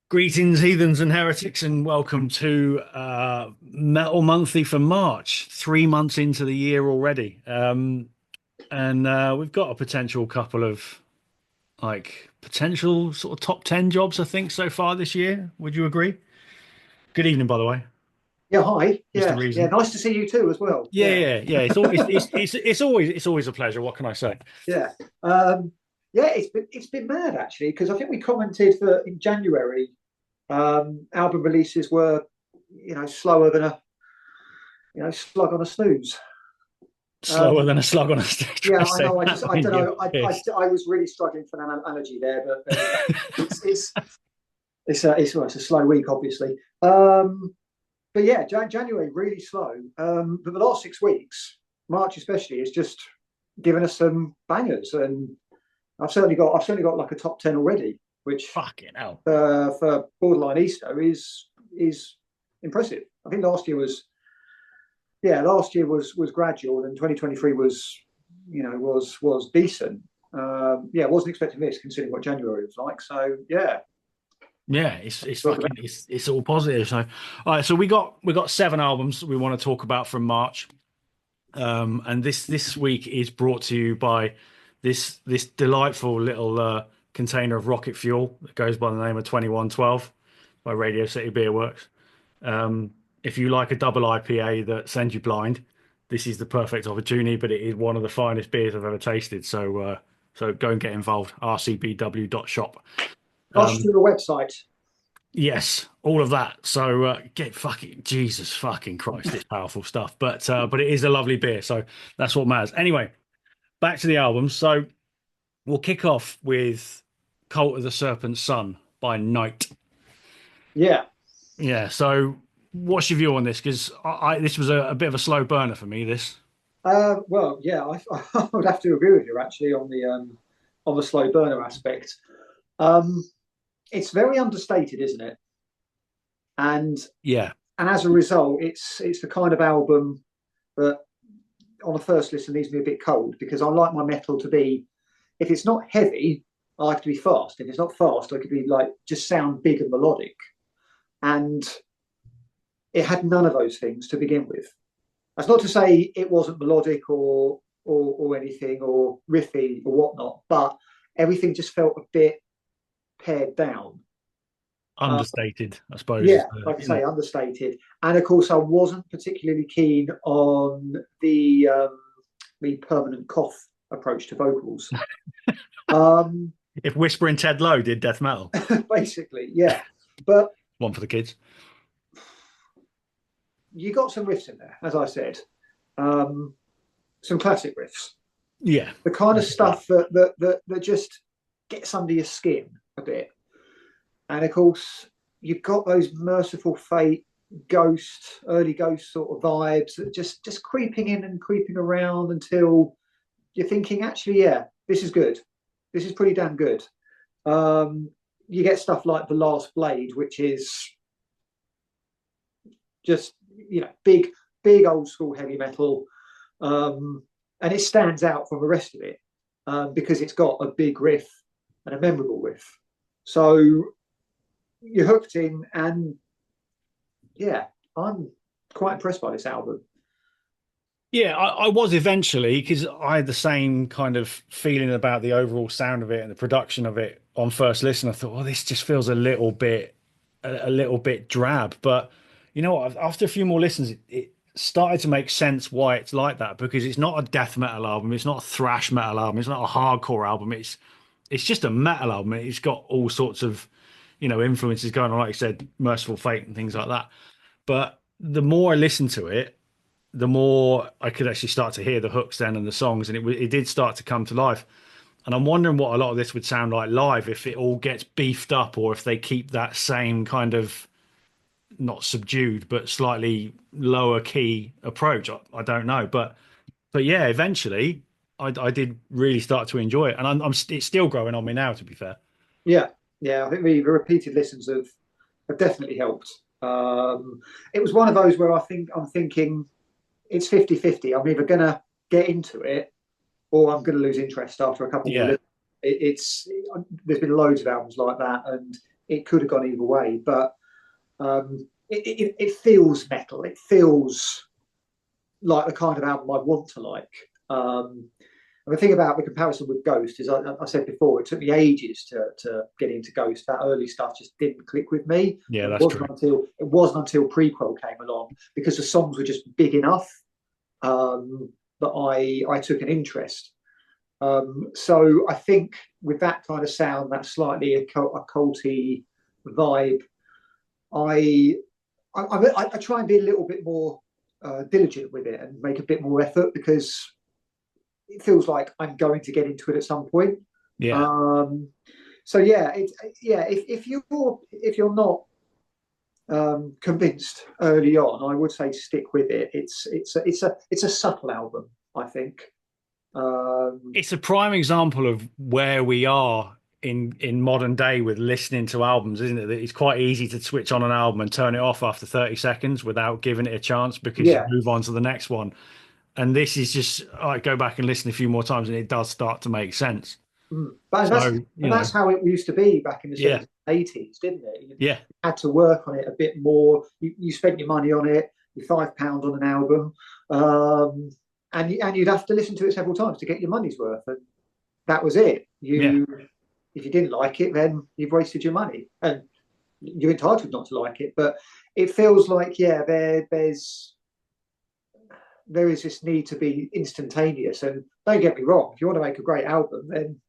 Greetings, heathens and heretics, and welcome to Metal Monthly for March. 3 months into the year already, and we've got a potential couple of potential sort of top 10 jobs, I think, so far this year. Would you agree? Good evening, by the way, Yeah, hi. Mr. Yeah. Reason. Nice to see you too as well. Yeah, Yeah, yeah, yeah. It's always a pleasure. What can I say? yeah. Um, yeah, it's been mad actually because I think we commented for in January, album releases were, slower than a slug on a snooze. Slower Um, than a slug on a stick. Try yeah, to I say know. that I when don't you're know. pissed. I was really struggling for an analogy there, but there we go. It's a slow week, obviously. But yeah, January really slow. But the last 6 weeks, March especially, is just given us some bangers, and I've certainly got like a top 10 already, which Fucking hell. for borderline Easter is impressive. I think last year was gradual, and 2023 was decent. Yeah, I wasn't expecting this considering what January was like. So yeah, Yeah, it's all positive. So, all right, so we got 7 albums we want to talk about from March, and this week is brought to you by this delightful little container of rocket fuel that goes by the name of 2112 by Radio City Beer Works. If you like a double IPA that sends you blind, this is the perfect opportunity. But it is one of the finest beers I've ever tasted. So go and get involved. rcbw.shop. gosh, to the website. Yes, all of that. So get fucking Jesus fucking Christ, it's powerful stuff. But it is a lovely beer, so that's what matters. Anyway, back to the album. So we'll kick off with Cult of the Serpent Sun by NITE. Yeah. Yeah. So what's your view on this? Because this was a bit of a slow burner for me. This. Well, yeah, I would have to agree with you actually on the slow burner aspect. Um, it's very understated, isn't it? And Yeah. and as a result, it's the kind of album that on a first listen leaves me a bit cold because I like my metal to be, if it's not heavy, I like it to be fast. If it's not fast, I could be like just sound big and melodic. And it had none of those things to begin with. That's not to say it wasn't melodic or anything or riffy or whatnot, but everything just felt a bit pared down. Uh, Understated, I suppose, yeah, like I isn't say, it? understated. And of course, I wasn't particularly keen on the permanent cough approach to vocals. Um, If Whispering Ted Lowe did death metal, Basically, yeah. But one for the kids. you got some riffs in there, as I said, um, some classic riffs, Yeah. the kind of stuff that just gets under your skin a bit. And of course, you've got those merciful fate early ghost sort of vibes that just creeping in and creeping around until you're thinking, actually, yeah, this is good. This is pretty damn good. You get stuff like The Last Blade, which is just, big old school heavy metal. And it stands out from the rest of it because it's got a big riff and a memorable riff. So you're hooked in, and yeah, I'm quite impressed by this album. Yeah, I was eventually because I had the same kind of feeling about the overall sound of it and the production of it on first listen. I thought, well, this just feels a little bit drab. But you know what? After a few more listens, it started to make sense why it's like that because it's not a death metal album, it's not a thrash metal album, it's not a hardcore album. It's just a metal album. It's got all sorts of influences going on, like you said, Merciful Fate and things like that. But the more I listened to it, the more I could actually start to hear the hooks then and the songs, and it did start to come to life. And I'm wondering what a lot of this would sound like live if it all gets beefed up or if they keep that same kind of not subdued but slightly lower key approach. I don't know, but yeah, eventually I did really start to enjoy it, and it's still growing on me now. To be fair, Yeah, yeah, I think the repeated listens have definitely helped. It was one of those where I'm thinking it's 50-50. I'm either going to get into it or I'm going to lose interest after a couple more yeah, listens. There's been loads of albums like that, and it could have gone either way, but it feels metal. It feels like the kind of album I want to like. And the thing about the comparison with Ghost is, I said before, it took me ages to get into Ghost. That early stuff just didn't click with me. Yeah, And that's true. it wasn't until Prequel came along, because the songs were just big enough, that I took an interest. So I think with that kind of sound, that slightly occulty vibe, I try and be a little bit more diligent with it and make a bit more effort, because it feels like I'm going to get into it at some point. Yeah. So yeah, if you're not convinced early on, I would say stick with it. It's a subtle album, I think. It's a prime example of where we are in modern day with listening to albums, isn't it? That it's quite easy to switch on an album and turn it off after 30 seconds without giving it a chance, because you Yeah, move on to the next one. And this is just, I go back and listen a few more times and it does start to make sense. but So, that's how it used to be back in the yeah, 70s, 80s, didn't it? You yeah, had to work on it a bit more. You spent your money on it, your £5 on an album, and you'd have to listen to it several times to get your money's worth. And that was it. yeah. If you didn't like it, then you've wasted your money, and you're entitled not to like it. But it feels like, yeah, there is this need to be instantaneous. And don't get me wrong, if you want to make a great album, then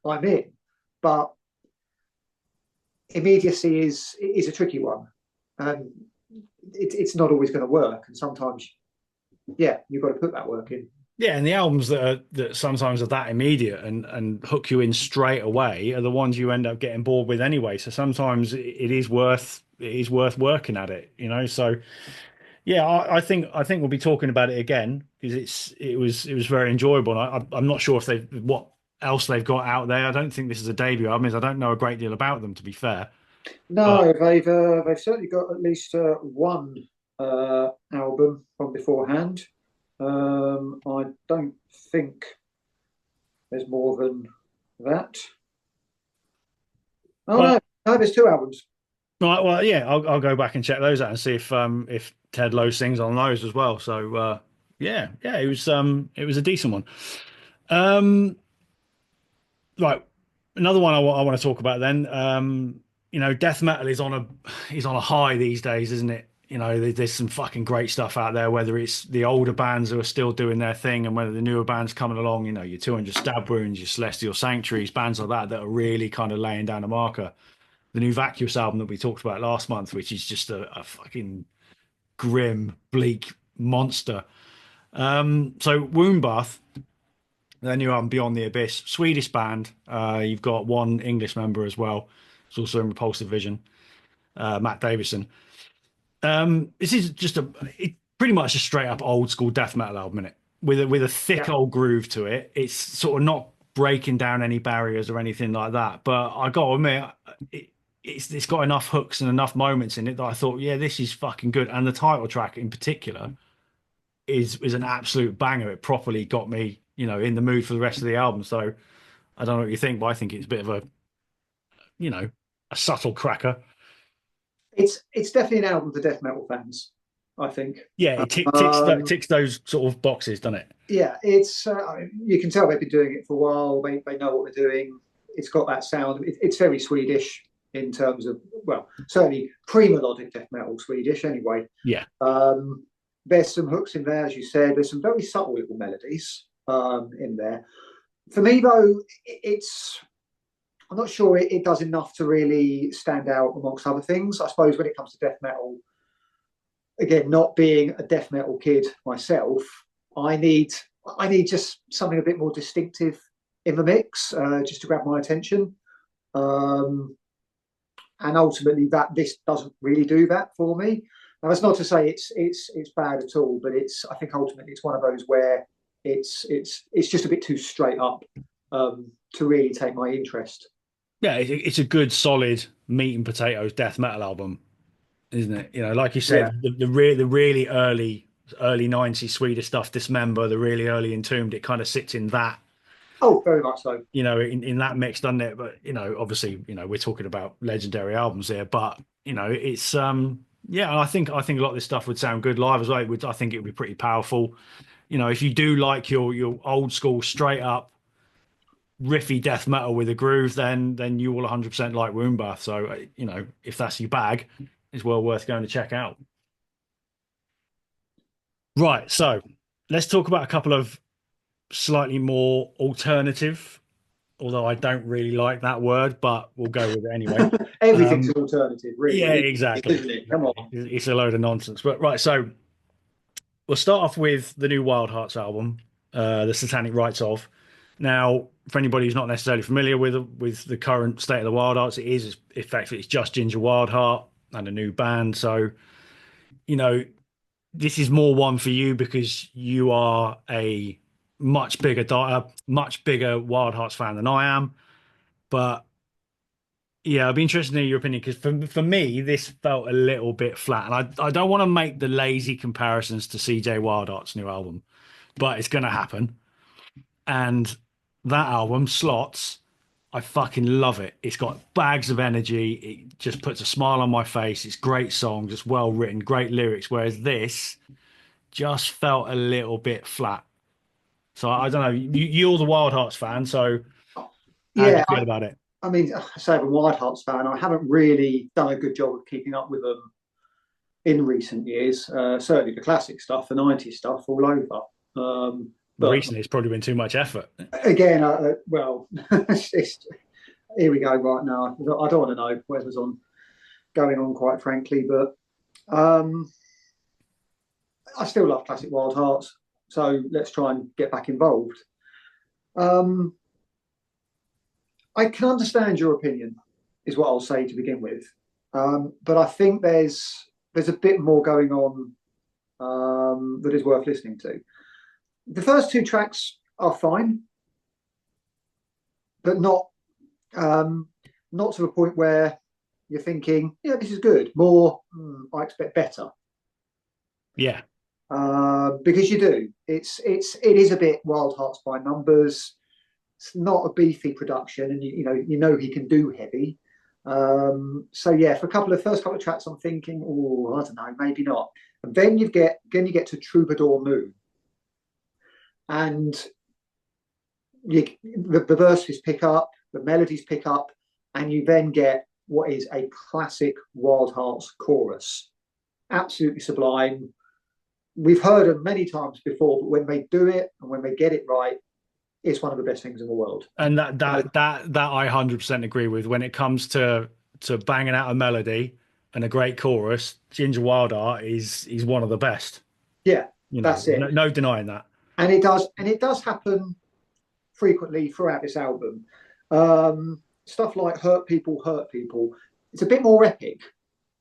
I'm in. But immediacy is a tricky one, and it's not always going to work. And sometimes, yeah, you've got to put that work in. Yeah, and the albums that sometimes are that immediate and hook you in straight away are the ones you end up getting bored with anyway. So sometimes it is worth working at it, you know. So yeah, I think we'll be talking about it again, because it was very enjoyable. And I'm not sure if they what else they've got out there. I don't think this is a debut album. I don't know a great deal about them, to be fair. But No, they've certainly got at least one album from beforehand. I don't think there's more than that. Oh well, no, there's two albums. right, well, yeah, I'll go back and check those out and see if Ted Lowe sings on those as well. So yeah, it was a decent one. Um, right, another one I want to talk about then. Death metal is on a high these days, isn't it? There's some fucking great stuff out there, whether it's the older bands who are still doing their thing and whether the newer bands coming along, your 200 Stab Wounds, your Celestial Sanctuaries, bands like that are really kind of laying down a marker. The new Vacuous album that we talked about last month, which is just a fucking grim, bleak monster. So WOMBBATH, their new album Beyond the Abyss, Swedish band. You've got one English member as well. It's also in Repulsive Vision, Matt Davison. This is pretty much a straight up old school death metal album, isn't it? With a thick Yeah, old groove to it. It's sort of not breaking down any barriers or anything like that. But I got to admit, it's got enough hooks and enough moments in it that I thought, yeah, this is fucking good. And the title track in particular is an absolute banger. It properly got me, in the mood for the rest of the album. So I don't know what you think, but I think it's a bit of you know, a subtle cracker. it's definitely an album for death metal fans, I think. Yeah, it Um, ticks those sort of boxes, doesn't it? yeah, you can tell they've been doing it for a while. They know what they're doing. It's got that sound. It's very Swedish in terms of, well, certainly pre-melodic death metal Swedish anyway. Yeah. There's some hooks in there, as you said. There's some very subtle little melodies in there. For me, though, I'm not sure it does enough to really stand out amongst other things. I suppose when it comes to death metal, again, not being a death metal kid myself, I need just something a bit more distinctive in the mix, just to grab my attention. Um, and ultimately, that this doesn't really do that for me. Now, that's not to say it's bad at all, but I think ultimately it's one of those where it's just a bit too straight up to really take my interest. Yeah, it's a good, solid meat and potatoes death metal album, isn't it? Like you Yeah, said, the really early 90s Swedish stuff, Dismember, the really early Entombed, it kind of sits in that Oh, very much so. in that mix, doesn't it? But obviously, we're talking about legendary albums here, but it's yeah, I think a lot of this stuff would sound good live as well. I think it would be pretty powerful. If you do like your old school straight up riffy death metal with a groove, then you will 100% like WOMBBATH. So if that's your bag, it's well worth going to check out. Right, so let's talk about a couple of slightly more alternative, although I don't really like that word, but we'll go with it anyway. Everything's an alternative, really, Yeah, exactly. isn't it? Come on. It's a load of nonsense. But right, so we'll start off with the new Wild Hearts album, The Satanic Rites of. Now, for anybody who's not necessarily familiar with the current state of the Wild Hearts, effectively it's just Ginger Wildheart and a new band. So, this is more one for you because you are a much bigger Wild Hearts fan than I am. But yeah, I'd be interested in your opinion because for me, this felt a little bit flat, and I don't want to make the lazy comparisons to CJ Wildheart's new album, but it's going to happen. And that album, Slots, I fucking love it. It's got bags of energy. It just puts a smile on my face. It's great songs. It's well written, great lyrics. Whereas this just felt a little bit flat. So I don't know. You're the Wild Hearts fan, so how do you Yeah, feel about it? I mean, I say I'm a Wild Hearts fan. I haven't really done a good job of keeping up with them in recent years. Certainly the classic stuff, the 90s stuff, all over. But But recently, it's probably been too much effort. again, well, here we go right now. I don't want to know whatever's going on, quite frankly, but I still love classic Wild Hearts. So let's try and get back involved. Um, I can understand your opinion, is what I'll say to begin with. But I think there's a bit more going on that is worth listening to. The first two tracks are fine, but not to the point where you're thinking, yeah, this is good. More, I expect better. Yeah. Because you do. It is a bit Wild Hearts by numbers. It's not a beefy production, and you know he can do heavy. So yeah, for first couple of tracks, I'm thinking, oh, I don't know, maybe not. And then you get to Troubadour Moon, and the verses pick up, the melodies pick up, and you then get what is a classic Wild Hearts chorus. Absolutely sublime. We've heard them many times before, but when they do it and when they get it right, it's one of the best things in the world. And that I 100% agree with. When it comes to banging out a melody and a great chorus, Ginger Wildheart is one of the best. Yeah, that's it. No denying that. And it does happen frequently throughout this album. Stuff like Hurt People, it's a bit more epic.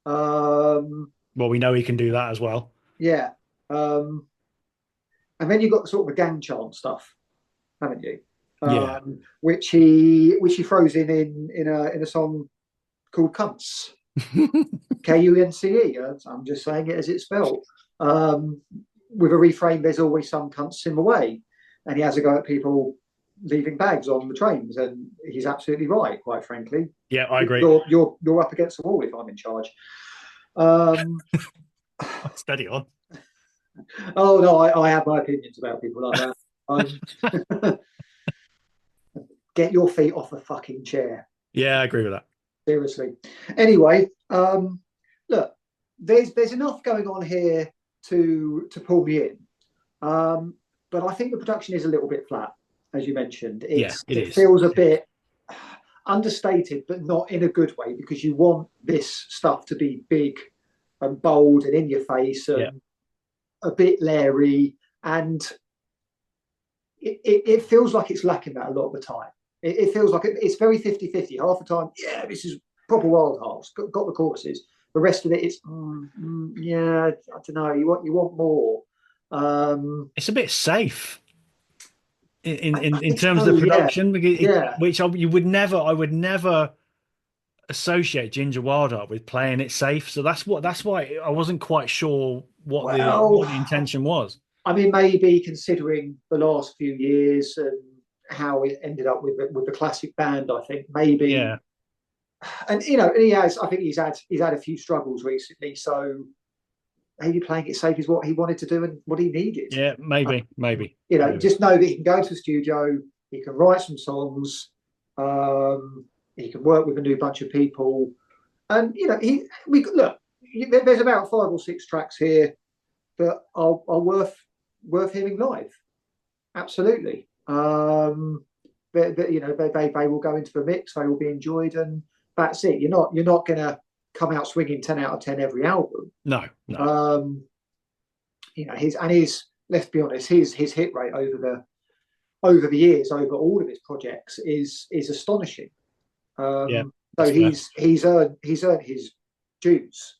Well, we know he can do that as well. Yeah. And then you've got sort of the gang chant stuff, haven't you? Yeah. Which he throws in a song called Cunts. Kunce. I'm just saying it as it's spelled. With a refrain, there's always some cunts in the way. And he has a go at people leaving bags on the trains, and he's absolutely right, quite frankly. Yeah, I agree. You're up against the wall if I'm in charge. Steady on. Oh no, I have my opinions about people like that. Get your feet off the fucking chair. Yeah, I agree with that. Seriously. Anyway, look, there's enough going on here to pull me in. But I think the production is a little bit flat, as you mentioned. It feels a bit understated, but not in a good way, because you want this stuff to be big and bold and in your face and a bit leery, and it feels like it's lacking that a lot of the time. It feels like it's very 50-50. Half the time, yeah, this is proper Wild Hearts, got the choruses. The rest of it is, yeah, I don't know. You want more. It's a bit safe in terms of the production, which I would never associate Ginger Wildheart with playing it safe. So that's why I wasn't quite sure what the intention was. I mean, maybe considering the last few years and how it ended up with the classic band. I think maybe, Yeah. and you know, he has. I think he's had a few struggles recently. So maybe playing it safe is what he wanted to do and what he needed. Yeah. Maybe. You know, Maybe. just know that he can go to the studio, he can write some songs, he can work with a new bunch of people, and you know, we look. There's about 5 or 6 tracks here that are worth hearing live. Absolutely. You know, they will go into the mix. They will be enjoyed, and that's it. You're not going to come out swinging 10 out of 10 every album. No. You know, his let's be honest, his hit rate over the years, over all of his projects, is astonishing. Yeah. So he's earned his dues.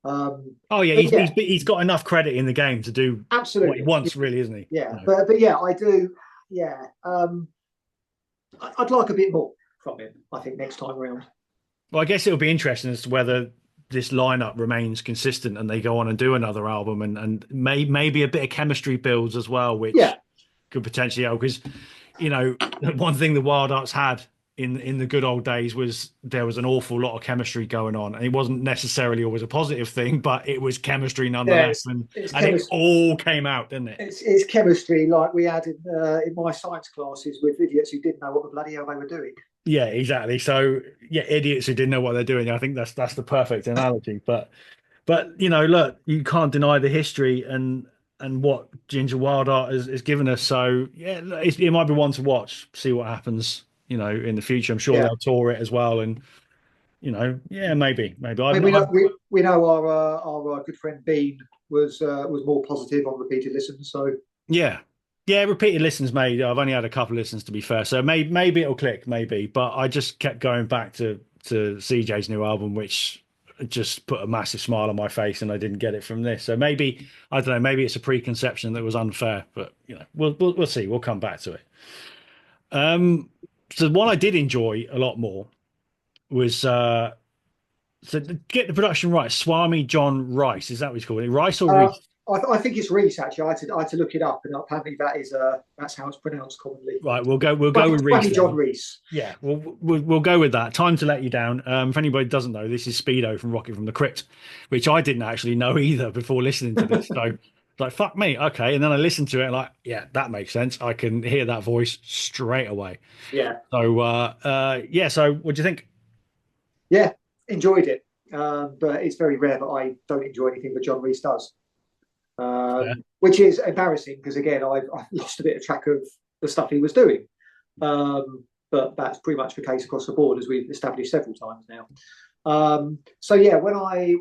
Oh yeah, he's got enough credit in the game to do absolutely what he wants, really, isn't he? Yeah, but yeah, I do. Yeah, I'd like a bit more from him, I think, next time around. Well, I guess it'll be interesting as to whether this lineup remains consistent and they go on and do another album, and maybe a bit of chemistry builds as well, which could potentially help. Because, you know, one thing the Wild Arts had in the good old days was there was an awful lot of chemistry going on, and it wasn't necessarily always a positive thing, but it was chemistry nonetheless, and it all came out, didn't it? It's chemistry like we had in my science classes with idiots who didn't know what the bloody hell they were doing. Yeah, exactly. So yeah, idiots who didn't know what they're doing. I think that's the perfect analogy. But you know, look, you can't deny the history and what Ginger Wild Art has given us. So yeah, it might be one to watch, see what happens, you know, in the future. I'm sure they'll tour it as well, and you know, yeah, maybe. I mean, we know our good friend Bean was more positive on repeated listens. So yeah, repeated listens made. I've only had a couple of listens, to be fair, so maybe it'll click, maybe. But I just kept going back to CJ's new album, which just put a massive smile on my face, and I didn't get it from this. So maybe, I don't know, maybe it's a preconception that was unfair, but you know, we'll see. We'll come back to it. So one I did enjoy a lot more was so to get the production right, Swami John Reis, is that what he's called it? Rice or Reese? I think it's Reese, actually. I had to look it up, and apparently that's how it's pronounced commonly. Right, we'll go with Reese. Swami John Reis. Yeah, we'll go with that. Time to let you down. If anybody doesn't know, this is Speedo from Rocket from the Crypt, which I didn't actually know either before listening to this. So like, fuck me, okay. And then I listened to it, and like, yeah, that makes sense. I can hear that voice straight away. Yeah. So yeah. So what do you think? Yeah, enjoyed it. But it's very rare that I don't enjoy anything that John Reis does. Which is embarrassing because, again, I've lost a bit of track of the stuff he was doing. But that's pretty much the case across the board, as we've established several times now. So yeah, when I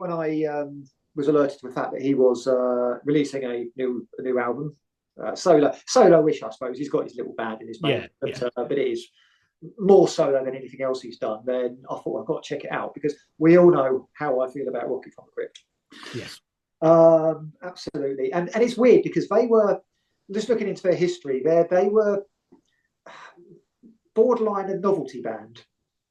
was alerted to the fact that he was releasing a new album, solo-ish, I suppose. He's got his little band in his band, but it is more solo than anything else he's done. Then I thought, I've got to check it out, because we all know how I feel about Rocket from the Crypt. Yes. Absolutely, and it's weird because they were, just looking into their history, they were borderline a novelty band,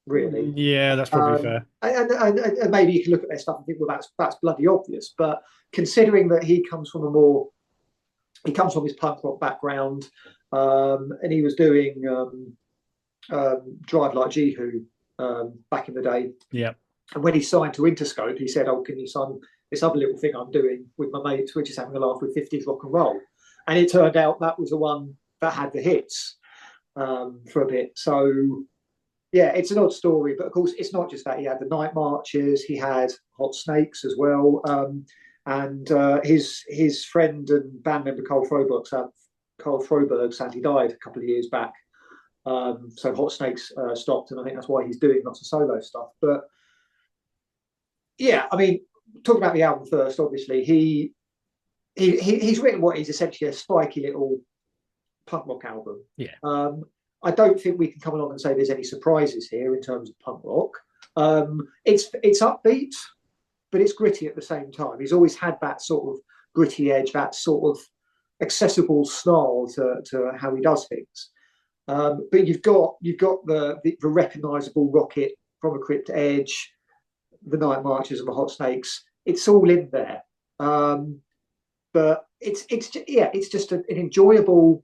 really. Yeah, that's probably fair. And maybe you can look at their stuff and think, well, that's bloody obvious. But considering that he comes from his punk rock background, and he was doing Drive Like Jehu back in the day. Yeah. And when he signed to Interscope, he said, "Oh, can you sign this other little thing I'm doing with my mates? We're just having a laugh with 50s rock and roll." And it turned out that was the one that had the hits for a bit. So yeah, it's an odd story, but of course it's not just that. He had the Night Marches, he had Hot Snakes as well, and his friend and band member Carl Froberg sadly died a couple of years back. So Hot Snakes stopped, and I think that's why he's doing lots of solo stuff. But yeah, I mean, talking about the album first, obviously he's written what is essentially a spiky little punk rock album. Yeah. I don't think we can come along and say there's any surprises here in terms of punk rock. It's upbeat, but it's gritty at the same time. He's always had that sort of gritty edge, that sort of accessible snarl to how he does things. But you've got the recognisable Rocket from a Crypt edge, the Night Marches and the Hot Snakes. It's all in there. But it's just an enjoyable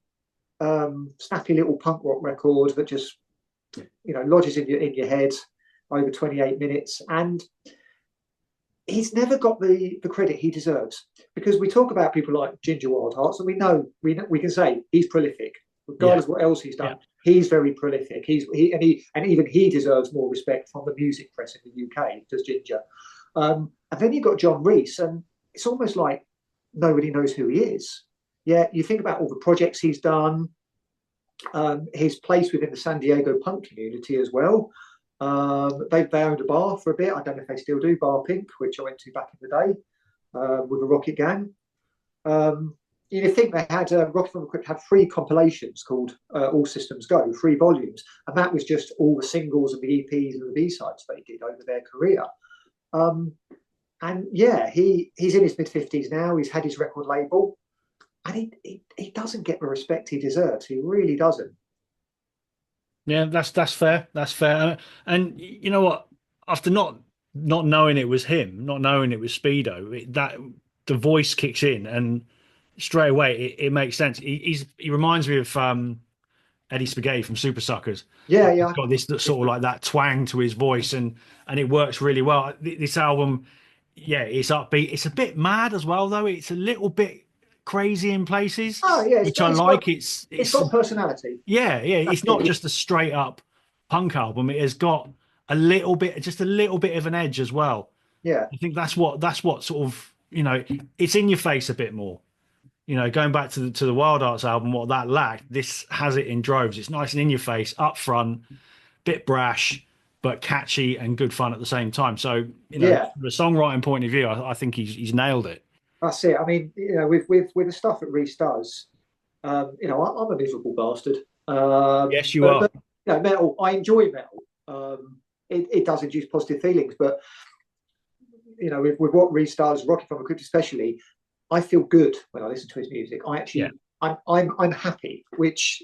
snappy little punk rock record that just lodges in your head over 28 minutes. And he's never got the credit he deserves, because we talk about people like Ginger Wildhearts, and we can say he's prolific, regardless of what else he's done. He's very prolific. And even he deserves more respect from the music press in the UK, does Ginger. And then you've got John Reis, and it's almost like nobody knows who he is. Yeah, you think about all the projects he's done, his place within the San Diego punk community as well. They owned a bar for a bit. I don't know if they still do, Bar Pink, which I went to back in the day with the Rocket Gang. You think they had Rocket from the Crypt had 3 compilations called All Systems Go, 3 volumes, and that was just all the singles and the EPs and the B-sides they did over their career. And yeah, he's in his mid-50s now. He's had his record label, and he doesn't get the respect he deserves. He really doesn't. Yeah, that's fair. That's fair. And you know what? After not knowing it was him, not knowing it was Speedo, that the voice kicks in, and straight away it makes sense. He reminds me of Eddie Spaghetti from Super Suckers. Yeah, He's yeah. got this sort of like that twang to his voice, and it works really well. This album, yeah, it's upbeat. It's a bit mad as well, though. It's a little bit crazy in places, Oh yeah, which I like. It's got personality. yeah. It's not just a straight up punk album. It has got a little bit, just a little bit of an edge as well. Yeah, I think that's what sort of, it's in your face a bit more. Going back to the Wild Arts album, what that lacked, this has it in droves. It's nice and in your face, up front, bit brash, but catchy and good fun at the same time. So, yeah, from a songwriting point of view, I think he's nailed it. that's it. I mean, with the stuff that Reese does, I'm a miserable bastard. Yes, you are. Metal. I enjoy metal. It does induce positive feelings, but with what Reese does, Rocket from the Crypt especially, I feel good when I listen to his music. I actually, I'm happy, which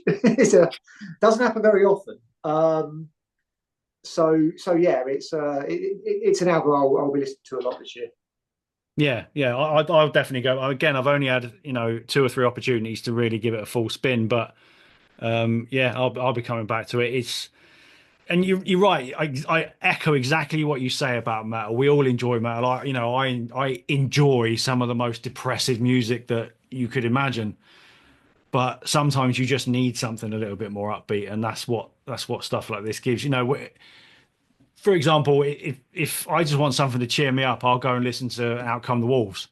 doesn't happen very often. So yeah, it's an album I'll be listening to a lot this year. Yeah, I'll definitely go. Again, I've only had 2 or 3 opportunities to really give it a full spin, but yeah, I'll be coming back to it. And you're right. I echo exactly what you say about metal. We all enjoy metal. I enjoy some of the most depressive music that you could imagine. But sometimes you just need something a little bit more upbeat, and that's what stuff like this gives. For example, if I just want something to cheer me up, I'll go and listen to Out Come the Wolves.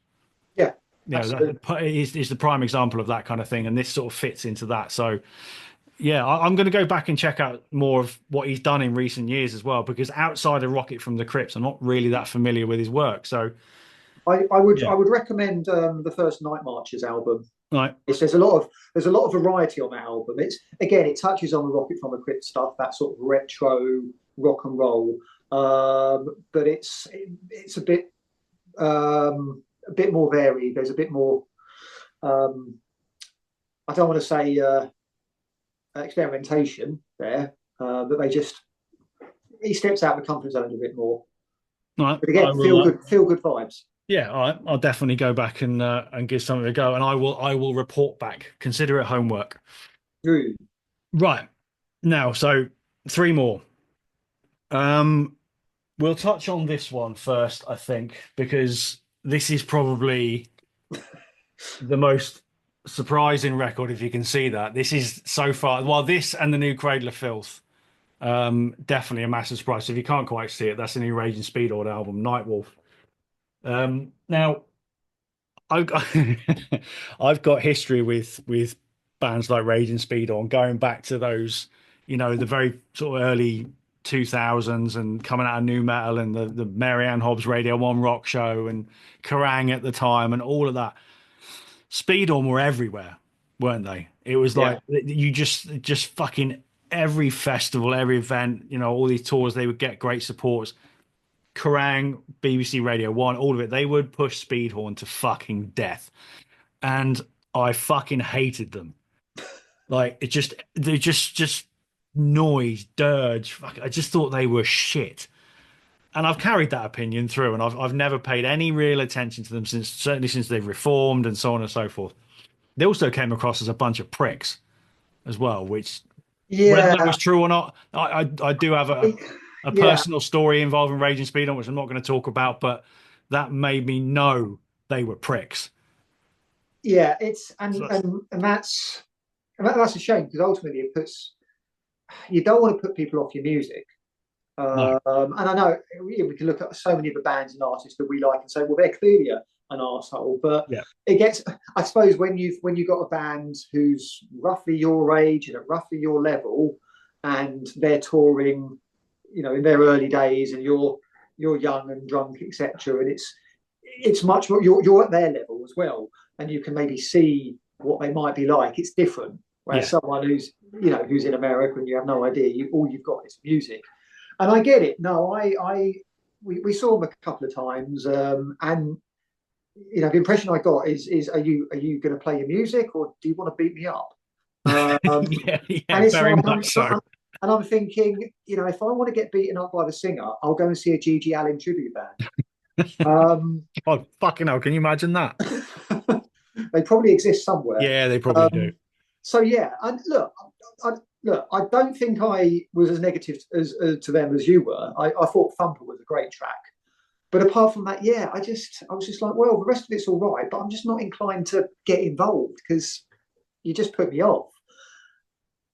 Yeah, That is the prime example of that kind of thing, and this sort of fits into that. So. Yeah, I'm going to go back and check out more of what he's done in recent years as well, because outside of Rocket from the Crypt, I'm not really that familiar with his work. So I would recommend the first Night Marches album. Right. There's a lot of variety on that album. It touches on the Rocket from the Crypt stuff, that sort of retro rock and roll, but it's a bit more varied. There's a bit more. I don't want to say. Experimentation there, but he steps out of the comfort zone a bit more. Right. But again, feel good vibes. Yeah, all right. I'll definitely go back and give something a go, and I will report back. Consider it homework. Ooh. Right. Now, so 3 more. We'll touch on this one first, I think, because this is probably the most surprising record, if you can see that. This is so far, well, this and the new Cradle of Filth, definitely a massive surprise. So if you can't quite see it, that's the new Raging Speedhorn album, Nightwolf. Now, I've got history with bands like Raging Speedhorn, going back to those, the very sort of early 2000s and coming out of new metal, and the Marianne Hobbs Radio 1 rock show and Kerrang at the time and all of that. Speedhorn were everywhere, weren't they? It was like you just fucking every festival, every event, all these tours, they would get great supports. Kerrang, BBC Radio 1, all of it, they would push Speedhorn to fucking death. And I fucking hated them. Like, they just noise, dirge. I just thought they were shit. And I've carried that opinion through, and I've never paid any real attention to them certainly since they've reformed and so on and so forth. They also came across as a bunch of pricks. as well, which whether that Yeah, was true or not, I do have a yeah, personal story involving Raging Speedhorn, which I'm not going to talk about, but that made me know they were pricks. yeah. It's So that's a shame because ultimately it puts you don't want to put people off your music. no, And I know we can look at so many of the bands and artists that we like and say, well, they're clearly an arsehole. But yeah, it gets, I suppose, when you've got a band who's roughly your age and at roughly your level, and they're touring, in their early days, and you're young and drunk, etc. And it's much more you're at their level as well, and you can maybe see what they might be like. It's different. Whereas yeah, someone who's in America and you have no idea, all you've got is music. And I get it. No, we saw them a couple of times, and the impression I got is are you going to play your music or do you want to beat me up? yeah, yeah, And it's very like much so. I'm thinking, if I want to get beaten up by the singer, I'll go and see a Gigi Allen tribute band. Um, Oh, fucking hell, can you imagine that? they probably exist somewhere. Yeah, they probably do. Um, so yeah, and I don't think I was as negative to them as you were. I thought Thumper was a great track, but apart from that, yeah, I was just like, well, the rest of it's all right, but I'm just not inclined to get involved because you just put me off,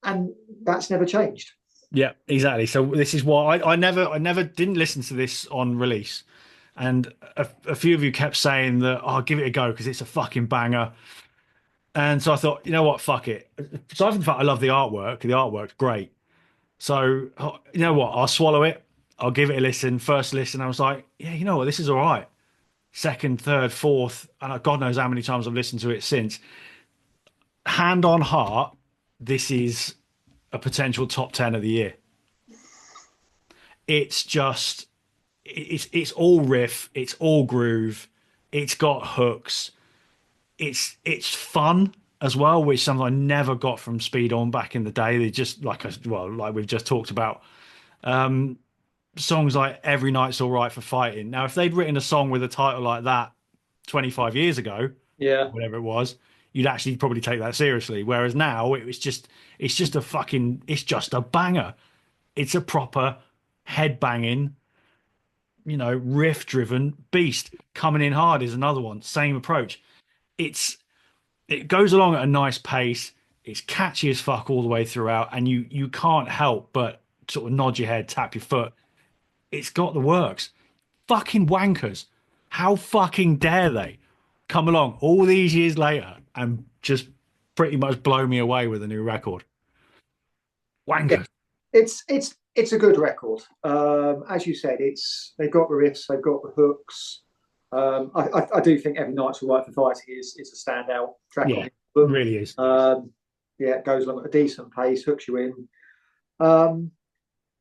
and that's never changed. Yeah, exactly. So this is why I never didn't listen to this on release, and a few of you kept saying that, "Oh, give it a go because it's a fucking banger." And so I thought, you know what, fuck it. Aside from the fact I love the artwork's great. So you know what, I'll swallow it. I'll give it a listen. First listen, I was like, yeah, you know what, this is all right. Second, third, fourth, and God knows how many times I've listened to it since. Hand on heart, this is a potential top 10 of the year. It's just it's all riff, it's all groove, it's got hooks, it's fun as well, which something I never got from Speed On back in the day. They just like we've just talked about. Songs like Every Night's All Right for Fighting. Now, if they'd written a song with a title like that 25 years ago, Yeah, whatever it was, you'd actually probably take that seriously. Whereas now it's just a fucking it's just a banger. It's a proper head banging, riff driven beast. Coming in hard is another one. Same approach. It's it goes along at a nice pace. It's catchy as fuck all the way throughout, and you can't help but sort of nod your head, tap your foot. It's got the works. Fucking wankers. How fucking dare they come along all these years later and just pretty much blow me away with a new record? yeah, Wankers. it's a good record. As you said, they've got the riffs, they've got the hooks. I do think Every Night's All Right for Fighting is a standout track on Yeah, the album. really is. Yeah, it goes along at a decent pace, hooks you in. Um,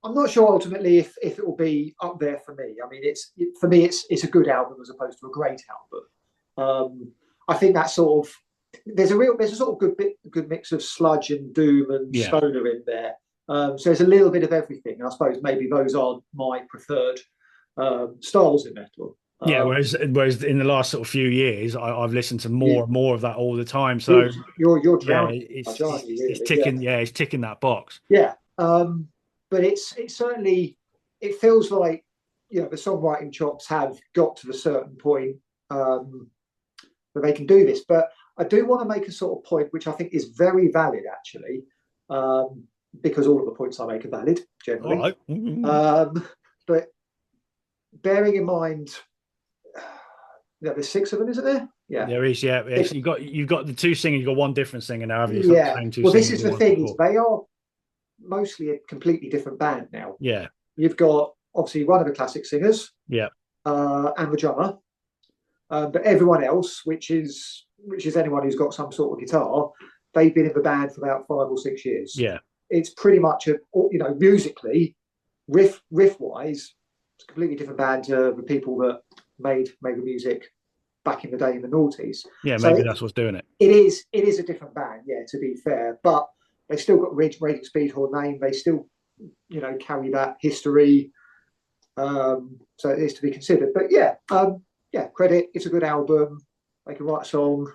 I'm not sure ultimately if it will be up there for me. I mean, for me, it's a good album as opposed to a great album. I think that sort of there's a sort of good mix of sludge and doom and Yeah. stoner in there. So there's a little bit of everything. I suppose maybe those are my preferred styles in metal. Yeah, whereas in the last sort of few years, I've listened to You, more and more of that all the time. you're So you're yeah, drowning, aren't you? it's Really? Yeah, ticking. Yeah, it's ticking that box. yeah. But it's certainly it feels like the songwriting chops have got to a certain point where they can do this. But I do want to make a sort of point which I think is very valid actually, because all of the points I make are valid All generally. right. Mm-hmm. But bearing in mind, there's six of them, isn't there? Yeah. There is, yeah. Six. Yes, you've got the two singers. You've got one different singer now, have you? It's not the Yeah. same two Well, this singers is it the was thing is before. they are mostly a completely different band now. Yeah, You've got obviously one of the classic singers yeah, and the drummer, but everyone else, which is anyone who's got some sort of guitar, they've been in the band for about 5 or 6 years. yeah, It's pretty much musically, riff wise, it's a completely different band to the people that made the music back in the day in the noughties. yeah. So Maybe that's what's doing it. it is a different band, yeah. To be fair, but they still got Raging Speedhorn name. They still carry that history. So it is to be considered. But yeah, credit. It's a good album. They can write a song.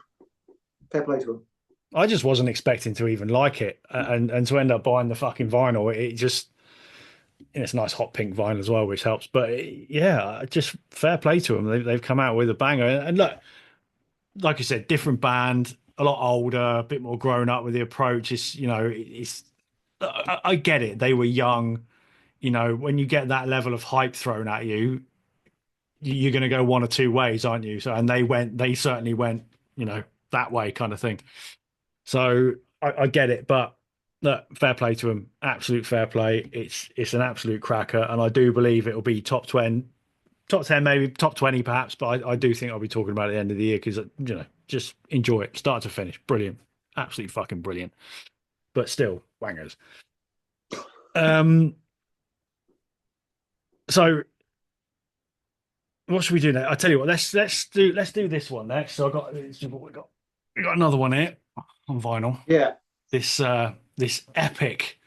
Fair play to them. I just wasn't expecting to even like it, and to end up buying the fucking vinyl, it just, and it's a nice hot pink vinyl as well, which helps. But yeah, just fair play to them. They've come out with a banger, and look, like I said, different band, a lot older, a bit more grown up with the approach. It's, it's I get it. They were young. When you get that level of hype thrown at you, you're going to go one or two ways, aren't you? So, and they certainly went, that way kind of thing. So I get it, but look, fair play to them. Absolute fair play. It's an absolute cracker, and I do believe it will be top 20, top 10, maybe top 20, perhaps. But I do think I'll be talking about it at the end of the year because just enjoy it, start to finish. Brilliant, absolutely fucking brilliant. But still, wangers. Um, so what should we do now? I tell you what, let's do this one next. So we got another one here on vinyl. Yeah, This epic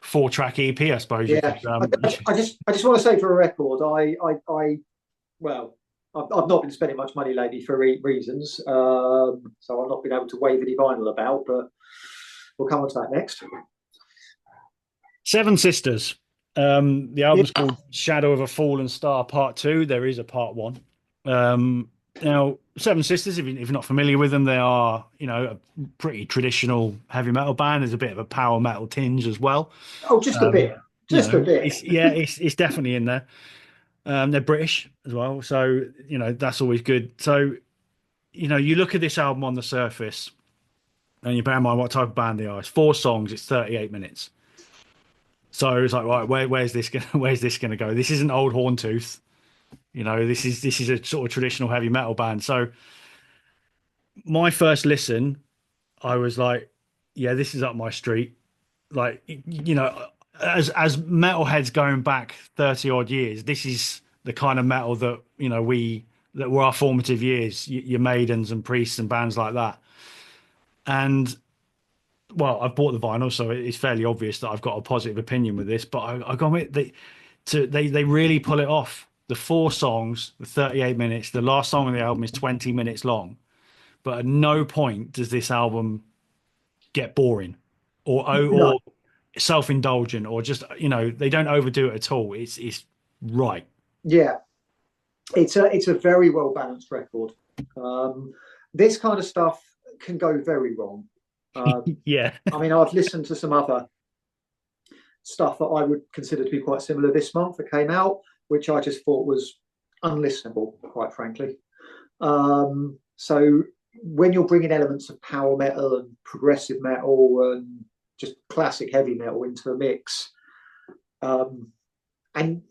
4-track EP, I suppose you yeah. could. I just want to say for a record, well, I've not been spending much money lately for reasons, so I've not been able to wave any vinyl about, but we'll come on to that next. Seven Sisters. The Yeah. album's called Shadow of a Fallen Star Part Two. There is a Part One. Now, Seven Sisters, if you're not familiar with them, they are, a pretty traditional heavy metal band. There's a bit of a power metal tinge as well. Oh, just a bit, just a bit. It's definitely in there. They're British as well, so that's always good. So, you look at this album on the surface, and you bear in mind what type of band they are. It's 4 songs. It's 38 minutes. So it's like, right, where's this gonna go? This isn't Old Horntooth. This is a sort of traditional heavy metal band. So my first listen, I was like, yeah, this is up my street. Like, as metalheads going back 30 odd years, this is the kind of metal that, that were our formative years, your Maidens and Priests and bands like that. And well, I've bought the vinyl, so it's fairly obvious that I've got a positive opinion with this, but I got it. They really pull it off. The 4 songs, the 38 minutes, the last song on the album is 20 minutes long. But at no point does this album get boring No, or self-indulgent or just, they don't overdo it at all. It's right. yeah, it's a very well balanced record. This kind of stuff can go very wrong. Yeah. I mean, I've listened to some other stuff that I would consider to be quite similar this month that came out, which I just thought was unlistenable, quite frankly. So when you're bringing elements of power metal and progressive metal and just classic heavy metal into a mix, and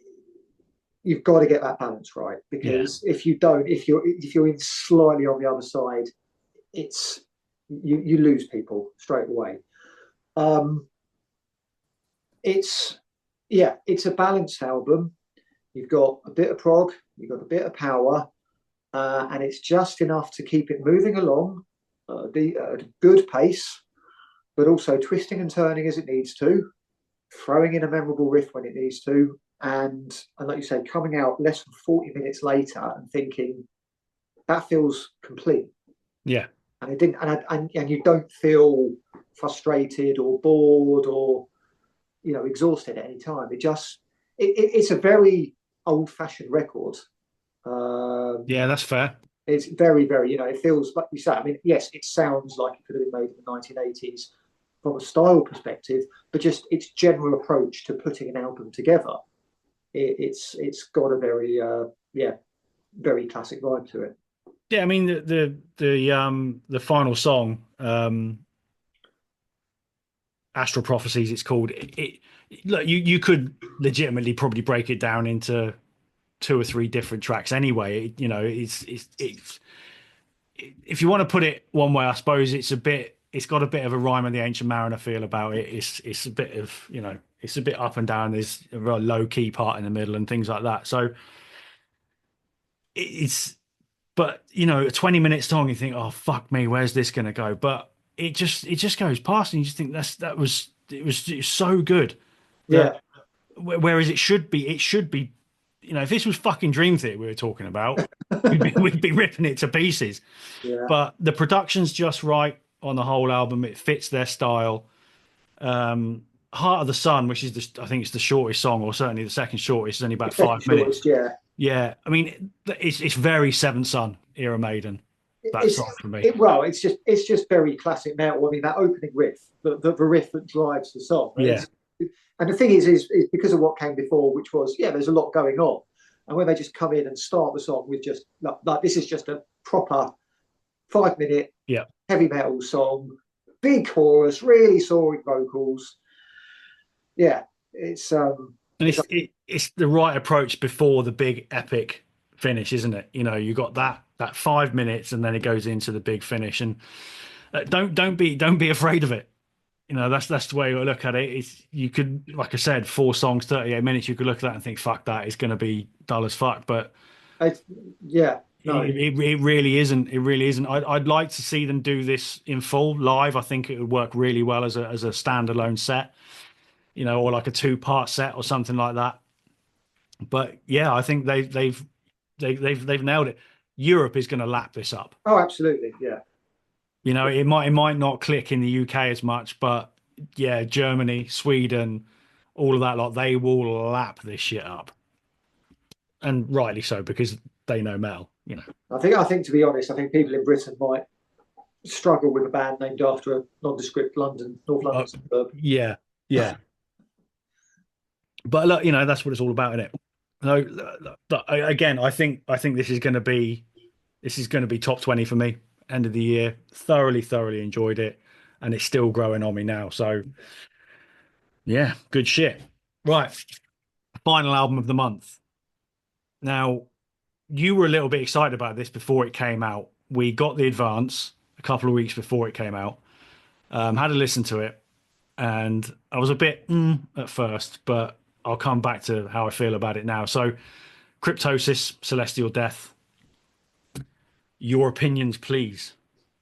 you've got to get that balance right, because if you don't, if you're in slightly on the other side, it's you lose people straight away. It's a balanced album. You've got a bit of prog, you've got a bit of power, and it's just enough to keep it moving along at a good pace, but also twisting and turning as it needs to, throwing in a memorable riff when it needs to, and like you say, coming out less than 40 minutes later and thinking that feels complete. Yeah. And it didn't, and you don't feel frustrated or bored or exhausted at any time. It's a very old-fashioned record. Yeah, that's fair. It's very, very, it feels like you say. I mean, yes, it sounds like it could have been made in the 1980s from a style perspective, but just its general approach to putting an album together, it's got a very, very classic vibe to it. Yeah, I mean the final song, Astral Prophecies, it's called. Look, you could legitimately probably break it down into 2 or 3 different tracks anyway. It's if you want to put it one way, I suppose it's got a bit of a Rime of the Ancient Mariner feel about it. It's a bit of, it's a bit up and down. There's a real low key part in the middle and things like that. So but a 20 minutes song, you think, oh fuck me, where's this gonna go? But it just goes past, and you just think it was so good that, whereas it should be, if this was fucking Dream Theater we were talking about, we'd be ripping it to pieces. Yeah. But the production's just right on the whole album. It fits their style. Heart of the Sun, which is I think it's the shortest song, or certainly the second shortest, is only about The second 5 minutes. shortest, yeah. Yeah, I mean, it's very Seventh Son era Maiden. That It's song for me. well, it's just very classic metal. I mean, that opening riff, the riff that drives the song. Yeah, And the thing is because of what came before, which was, yeah, there's a lot going on, and when they just come in and start the song with just like this is just a proper 5 minute yeah. heavy metal song, big chorus, really soaring vocals. Yeah, it's And it's the right approach before the big epic finish, isn't it? You know, you got that 5 minutes, and then it goes into the big finish. And don't be afraid of it. You know, that's the way you look at it. It's you could, like I said, 4 songs, 38 minutes. You could look at that and think, "Fuck that, it's going to be dull as fuck." But it's, yeah, no, it really isn't. It really isn't. I'd like to see them do this in full live. I think it would work really well as a standalone set. You know, or like a 2-part set or something like that. But yeah, I think they've nailed it. Europe is going to lap this up. oh, absolutely, yeah. You know, it might not click in the UK as much, but yeah, Germany, Sweden, all of that lot, they will lap this shit up, and rightly so because they know metal. You know, I think to be honest, I think people in Britain might struggle with a band named after a nondescript North London suburb. yeah, yeah. But look, you know, that's what it's all about, isn't it? No, again, I think this is going to be top 20 for me. End of the year, thoroughly enjoyed it, and it's still growing on me now. So yeah, good shit. Right, final album of the month. Now, you were a little bit excited about this before it came out. We got the advance a couple of weeks before it came out. Had a listen to it, and I was a bit at first, but I'll come back to how I feel about it now. So, Cryptosis, Celestial Death. Your opinions, please.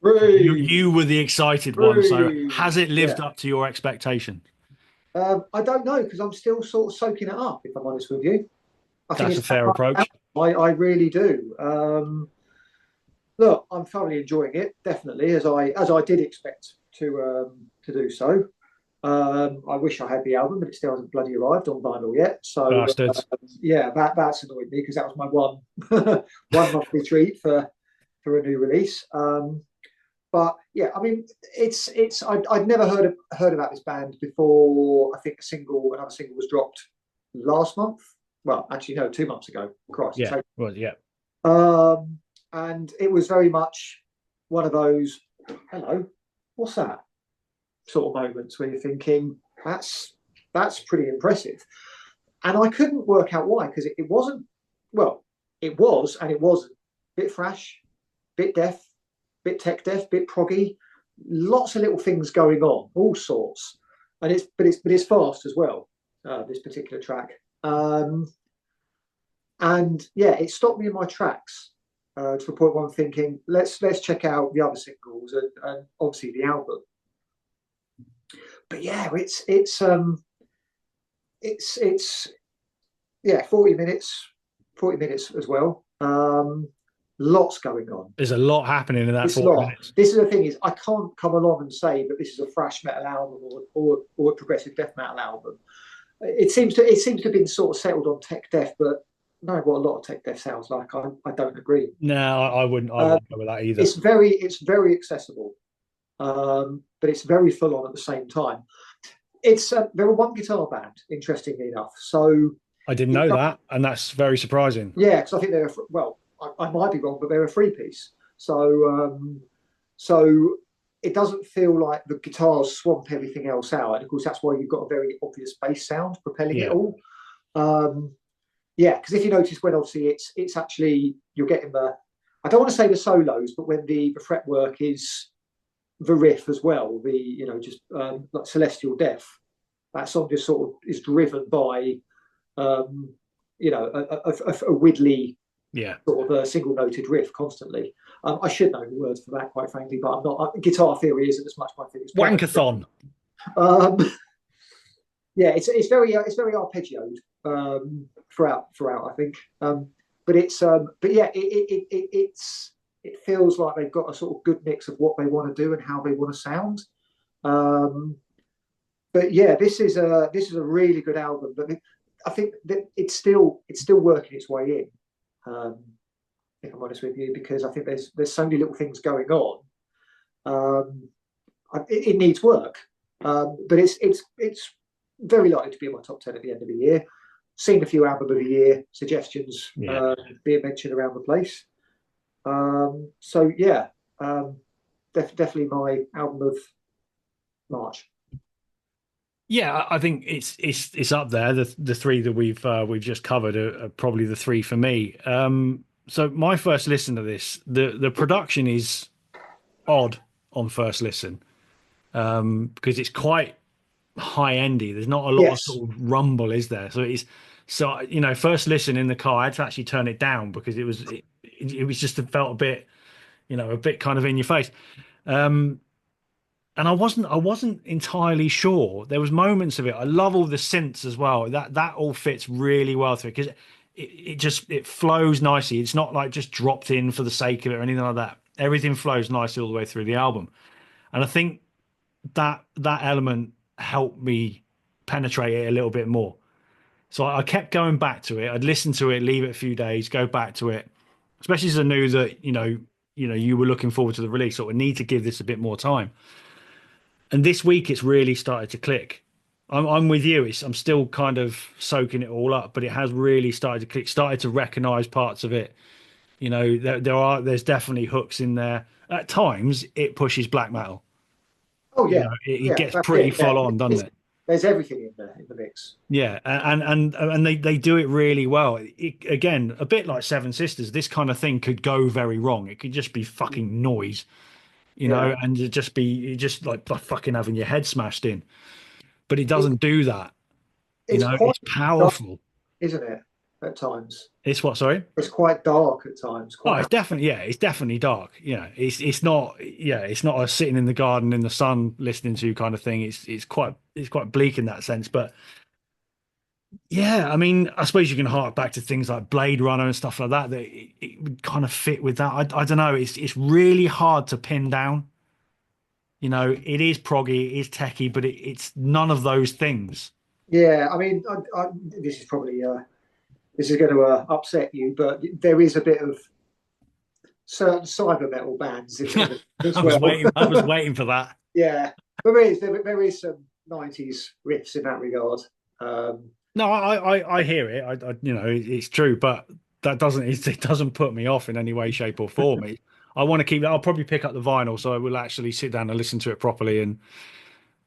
You were the excited one, so has it lived up to your expectation? I don't know because I'm still sort of soaking it up. If I'm honest with you, I think That's a it's fair approach. I really do. Look, I'm thoroughly enjoying it, definitely, as I did expect to do so. I wish I had the album, but it still hasn't bloody arrived on vinyl yet. So Bastards. yeah, that's annoyed me because that was my one one monthly treat for a new release. But yeah, I mean, I'd never heard about this band before. I think another single was dropped last month. Well, actually, no, 2 months ago. Christ. Yeah. Well, yeah. And it was very much one of those, hello, what's that? Sort of moments where you're thinking, that's pretty impressive. And I couldn't work out why, because it wasn't, well, it was and it wasn't. Bit thrash, bit death, bit tech death, bit proggy, lots of little things going on, all sorts. And it's fast as well, this particular track. And yeah, it stopped me in my tracks to a point where I'm thinking, let's check out the other singles and obviously the album. But yeah, it's yeah, 40 minutes as well. Lots going on. There's a lot happening in that 40 minutes. This is the thing, is I can't come along and say that this is a thrash metal album or a progressive death metal album. It seems to have been sort of settled on tech death, but no, what a lot of tech death sounds like. I don't agree. No, I wouldn't go with that either. It's very accessible, but it's very full on at the same time. They're a one guitar band, interestingly enough. So I didn't know that, and that's very surprising. Yeah, because I think they're I might be wrong, but they're a 3-piece. So it doesn't feel like the guitars swamp everything else out. And of course, that's why you've got a very obvious bass sound propelling it all. Yeah, because if you notice when obviously it's actually, you're getting I don't want to say the solos, but when the fretwork is the riff as well, just like Celestial Death, that song just sort of is driven by, a widdly, sort of a single noted riff constantly. I should know the words for that, quite frankly, but I'm not. Guitar theory isn't as much my thing as Wankathon. Yeah, it's very arpeggioed throughout. I think, but yeah, it's it feels like they've got a sort of good mix of what they want to do and how they want to sound. But yeah, this is a really good album. But I think that it's still working its way in. If I'm honest with you, because I think there's so many little things going on. It needs work, but it's very likely to be in my top 10 at the end of the year. Seen a few album of the year suggestions being mentioned around the place. So yeah, definitely my album of March. Yeah, I think it's up there. The three that we've just covered are probably the three for me. So my first listen to this, the production is odd on first listen, because it's quite high endy. There's not a lot of Yes. sort of rumble, is there? So first listen in the car, I had to actually turn it down because it was just, it felt a bit, a bit kind of in your face. And I wasn't entirely sure. There was moments of it. I love all the synths as well. That all fits really well through, because it flows nicely. It's not like just dropped in for the sake of it or anything like that. Everything flows nicely all the way through the album. And I think that element helped me penetrate it a little bit more. So I kept going back to it. I'd listen to it, leave it a few days, go back to it, especially as I knew that you were looking forward to the release. So I need to give this a bit more time. And this week it's really started to click. I'm with you. I'm still kind of soaking it all up, but it has really started to click. Started to recognize parts of it. There's definitely hooks in there. At times it pushes black metal. Oh yeah, It yeah. gets That's pretty it. Yeah. full on, doesn't it? There's everything in there in the mix. Yeah, and they do it really well. Again, a bit like Seven Sisters, this kind of thing could go very wrong. It could just be fucking noise, Yeah, and just like fucking having your head smashed in. But it doesn't do that. it's quite It's dark, powerful. isn't it? At times, It's what, sorry? it's quite dark at times. Oh, Quite. it's definitely dark. It's not a sitting in the garden in the sun listening to kind of thing. It's quite bleak in that sense. But yeah, I mean, I suppose you can hark back to things like Blade Runner and stuff like that. It would kind of fit with that. I don't know. It's really hard to pin down. It is proggy, it is techie, but it's none of those things. Yeah, I mean, this is probably this is going to upset you, but there is a bit of certain cyber metal bands in there as I was well. waiting. I was waiting for that. Yeah, there is some 90s riffs in that regard. No, I hear it. It's true, but it doesn't put me off in any way, shape, or form. I want to keep that. I'll probably pick up the vinyl, so I will actually sit down and listen to it properly, and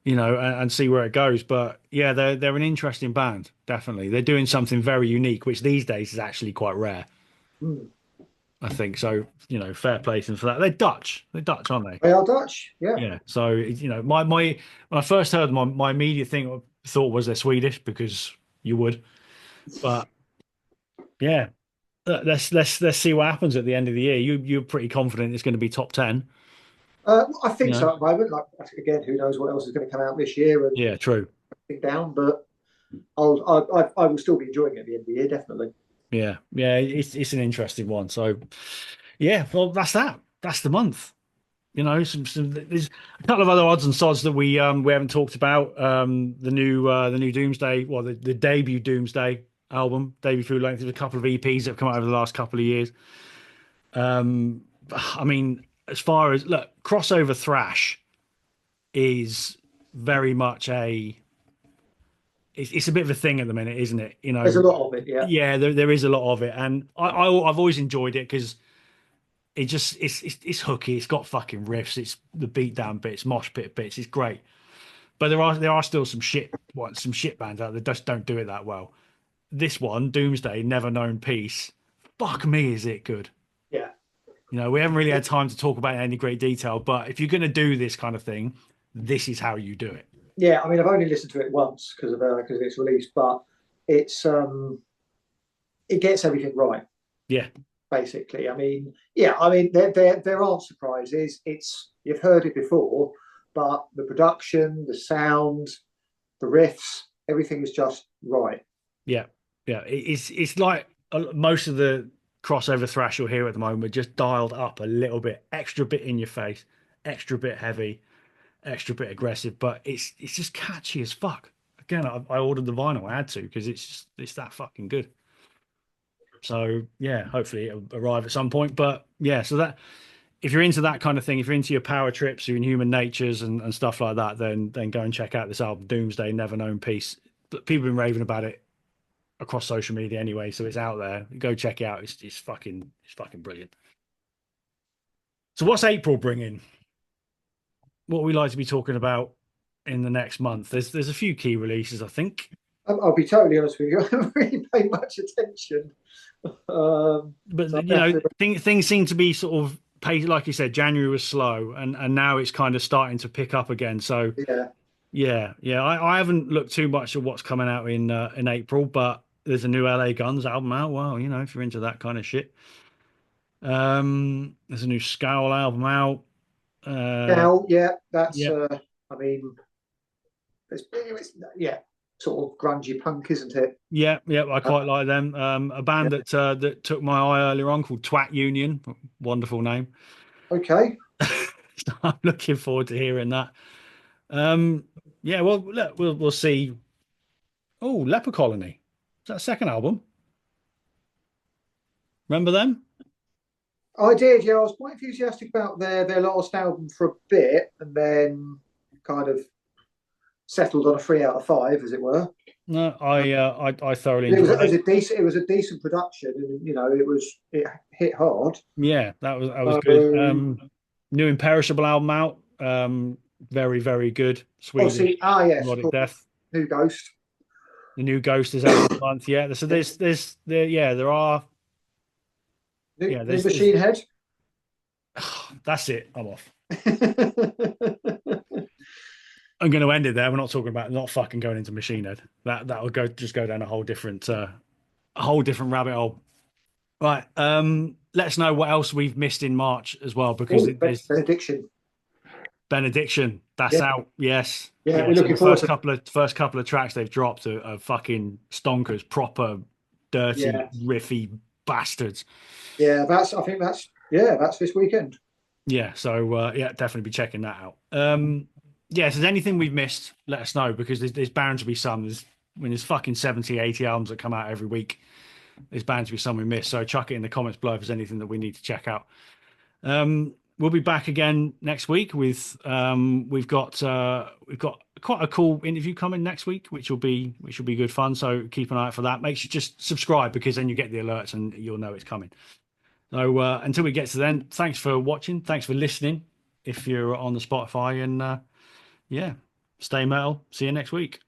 and see where it goes. But yeah, they're an interesting band. Definitely, they're doing something very unique, which these days is actually quite rare. Hmm. I think so. Fair play to them for that. They're Dutch. They're Dutch, aren't they? They are Dutch, yeah. Yeah. So my when I first heard them, my immediate thought was they're Swedish, because you would. But yeah, let's see what happens at the end of the year. You're pretty confident it's going to be top 10. I think Yeah. so at the moment. Like again, who knows what else is going to come out this year and Yeah. True. think down, but I will still be enjoying it at the end of the year, definitely. Yeah. Yeah. It's an interesting one. So yeah. Well, that's that. That's the month. There's a couple of other odds and sods that we haven't talked about. The new Doomsday, well, the debut Doomsday album, debut full length. There's a couple of EPs that have come out over the last couple of years. I mean, as far as look, crossover thrash is very much it's a bit of a thing at the minute, isn't it? There's a lot of it, yeah. Yeah, there is a lot of it, and I've always enjoyed it because it's hooky. It's got fucking riffs. It's the beatdown bits, mosh pit bits. It's great, but there are still some shit bands out there that just don't do it that well. This one, Doomsday, Never Known Peace. Fuck me, is it good? Yeah. We haven't really had time to talk about it in any great detail, but if you're going to do this kind of thing, this is how you do it. Yeah, I mean, I've only listened to it once because of its release, but it's it gets everything right. Yeah. Basically, I mean, yeah, I mean, there aren't surprises. You've heard it before, but the production, the sound, the riffs, everything is just right. Yeah. Yeah. It's like most of the crossover thrash you'll hear at the moment, just dialed up a little bit, extra bit in your face, extra bit heavy, extra bit aggressive, but it's just catchy as fuck. Again, I ordered the vinyl. I had to because it's that fucking good. So yeah, hopefully it'll arrive at some point. But yeah, so that if you're into that kind of thing, if you're into your power trips, you're in human natures and stuff like that, then go and check out this album, Doomsday Never Known Peace. But people have been raving about it across social media anyway, so it's out there. Go check it out. It's fucking brilliant. So what's April bringing? What we like to be talking about in the next month? There's a few key releases, I think. I'll be totally honest with you. I haven't really paid much attention. But So you know, things seem to be sort of pace, like you said. January was slow, and now it's kind of starting to pick up again. So yeah, yeah. I haven't looked too much at what's coming out in April, but there's a new LA Guns album out. Well, you know, if you're into that kind of shit. There's a new Scowl album out. now, yeah, that's. Yeah, I mean, yeah, sort of grungy punk, isn't it? yeah. I quite like them. A band Yeah. that took my eye earlier on called Twat Union. Wonderful name. Okay. So I'm looking forward to hearing that. Um, yeah, well, look, we'll see. Oh, Leper Colony. Is that a second album? Remember them? I did. Yeah, I was quite enthusiastic about their last album for a bit, and then kind of settled on a 3 out of 5, as it were. No, I thoroughly It was, enjoyed it was it. a decent. It was a decent production, and it hit hard. Yeah, that was good. So, New Imperishable album out. Very good. oh, see, Swedish yes, of melodic course, death. New Ghost. The new Ghost is out this month. Yeah, so there are New there's Machine Head. that's it. I'm off. I'm going to end it there. We're not talking about not fucking going into Machine Head. That will go down a whole different rabbit hole. Right. Let us know what else we've missed in March as well, because Oh, there's Benediction. Benediction. That's Yeah, out. Yes. yeah, Yeah. we're So looking the forward to. first couple of tracks they've dropped are fucking stonkers, proper dirty, Yeah, riffy bastards. yeah. That's this weekend. Yeah. So yeah, definitely be checking that out. Yeah. If there's anything we've missed, let us know, because there's bound to be some. There's fucking 70, 80 albums that come out every week. There's bound to be some we missed. So chuck it in the comments below if there's anything that we need to check out. We'll be back again next week with we've got quite a cool interview coming next week, which will be good fun. So keep an eye out for that. Make sure just subscribe, because then you get the alerts and you'll know it's coming. So until we get to then, thanks for watching. Thanks for listening. If you're on the Spotify, and yeah, stay metal. See you next week.